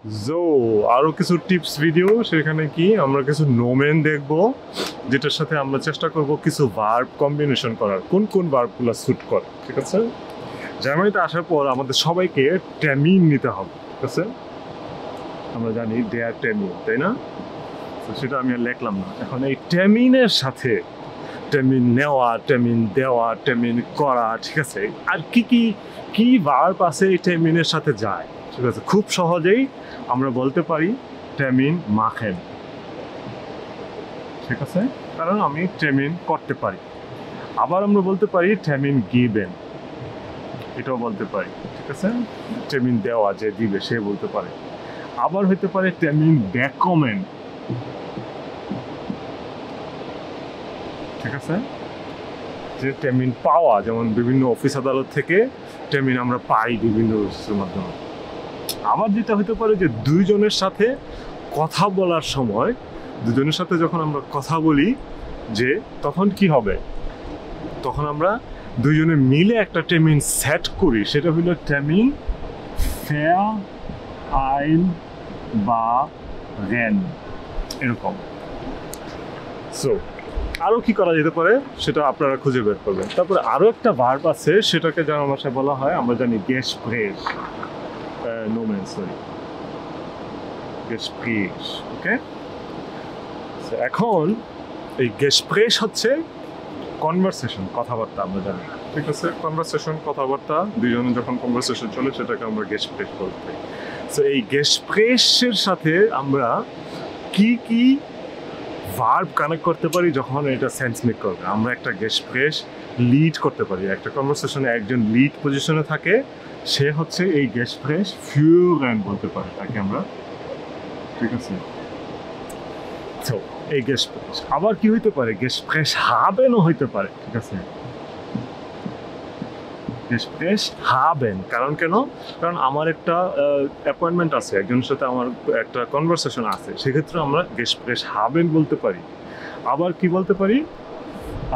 So আরো কিছু tips video, সেখানে কি আমরা কিছু নোমেন দেখব, যেটার সাথে আমরা চেষ্টা করব কিছু ভার্ব কম্বিনেশন করার, কোন কোন ভার্বগুলো স্যুট করে। ঠিক আছে, জার্মানিতে আসার পর আমাদের সবাইকে ট্যামিন নিতে হবে। ঠিক আছে, আমরা জানি দেয়ার ট্যামিন, তাই না? তো সেটা আমি আর লিখলাম না। এখন এই ট্যামিনের সাথে ট্যামিন নেওয়া, ট্যামিন দেওয়া, ট্যামিন করা, ঠিক আছে, আর কি কি কি ভার্ব আছে এই ট্যামিনের সাথে যায়। ঠিক আছে, খুব সহজেই আমরা বলতে পারি ট্যামিন মাখেন। ঠিক আছে, কারণ আমি ট্যামিন করতে পারি। আবার আমরা বলতে পারি ট্যামিন গিবেন, এটাও বলতে পারি। ঠিক আছে, ট্যামিন দেওয়া, যে দিবে সে বলতে পারে। আবার হইতে পারে ট্যামিন বেকমেন। ঠিক আছে, যে ট্যামিন পাওয়া, যেমন বিভিন্ন অফিস আদালত থেকে ট্যামিন আমরা পাই বিভিন্ন কিছুর মাধ্যমে। আবার যেটা হতে পারে যে দুইজনের সাথে কথা বলার সময়, দুজনের সাথে যখন আমরা কথা বলি, যে তখন কি হবে, তখন আমরা দুইজনে মিলে একটা ট্যামিন সেট করি, সেটা হলো ট্যামিন ফেয়ার আইন বা রেন, এরকম। সো আরও কি করা যেতে পারে সেটা আপনারা খুঁজে বের করবেন। তারপরে আরও একটা ভার্ব আছে, সেটাকে জার্মান ভাষায় বলা হয়, আমরা জানি গেসপ্রেস, নোমেন, সরি, গেসপ্রেস। ওকে, এখন এই গেসপ্রেস হচ্ছে কনভারসেশন, কথাবার্তা, আমরা জানি। ঠিক আছে, কনভারসেশন, কথাবার্তা, দুইজনে যখন কনভারসেশন চলে সেটাকে আমরা গেসপ্রেস বলতে। সো এই গেসপ্রেসের সাথে আমরা কি কি ভার্ব কানেক্ট করতে পারি যখন এটা সেন্স মেক করবে। আমরা একটা গেসপ্রেস লিড করতে পারি, একটা কনভারসেশনে একজন লিড পজিশনে থাকে, সে হচ্ছে এই গেসপ্রেস ফিউরেন বলতে পারে তাকে আমরা। ঠিক আছে, তো এই গেসপ্রেস আবার কি হইতে পারে, গেসপ্রেস হাবেনও হইতে পারে। ঠিক আছে, গেসপ্রেস হাবেন, কারণ কেন, কারণ আমার একটা অ্যাপয়েন্টমেন্ট আছে, একজনের সাথে আমার একটা কনভারসেশন আছে, সেক্ষেত্রে আমরা গেসপ্রেস হাবেন বলতে পারি। আবার কি বলতে পারি,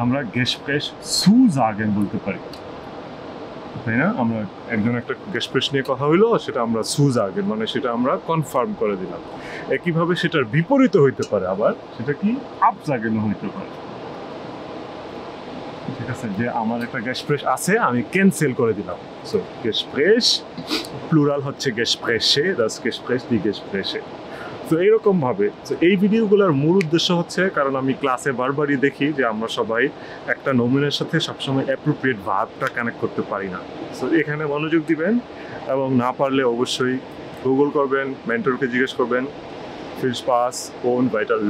আমরা গেসপ্রেস সুজাগেন বলতে পারি, তাই না? আমরা একজন একটা গেসপ্রেস নিয়ে কথা হইলো, সেটা আমরা সুজাগেন, মানে সেটা আমরা কনফার্ম করে দিলাম। একইভাবে সেটার বিপরীত হইতে পারে, আবার সেটা কি আপজাগেনও হইতে পারে। ঠিক আছে, যে আমার একটা গেসপ্রেস আছে, আমি ক্যান্সেল করে দিলাম। সো গেসপ্রেস প্লুরাল হচ্ছে গেসপ্রেসে, দাস গেসপ্রেস দি গেসপ্রেসে। তো এইরকমভাবে এই ভিডিওগুলোর মূল উদ্দেশ্য হচ্ছে, কারণ আমি ক্লাসে বারবারই দেখি যে আমরা সবাই একটা নোমিনের সাথে সবসময় অ্যাপ্রোপ্রিয়েট ভার্বটা কানেক্ট করতে পারি না। সো এখানে মনোযোগ দিবেন, এবং না পারলে অবশ্যই গুগল করবেন, মেন্টরকে জিজ্ঞেস করবেন, ফিল স্পাস কোন ভাইটাল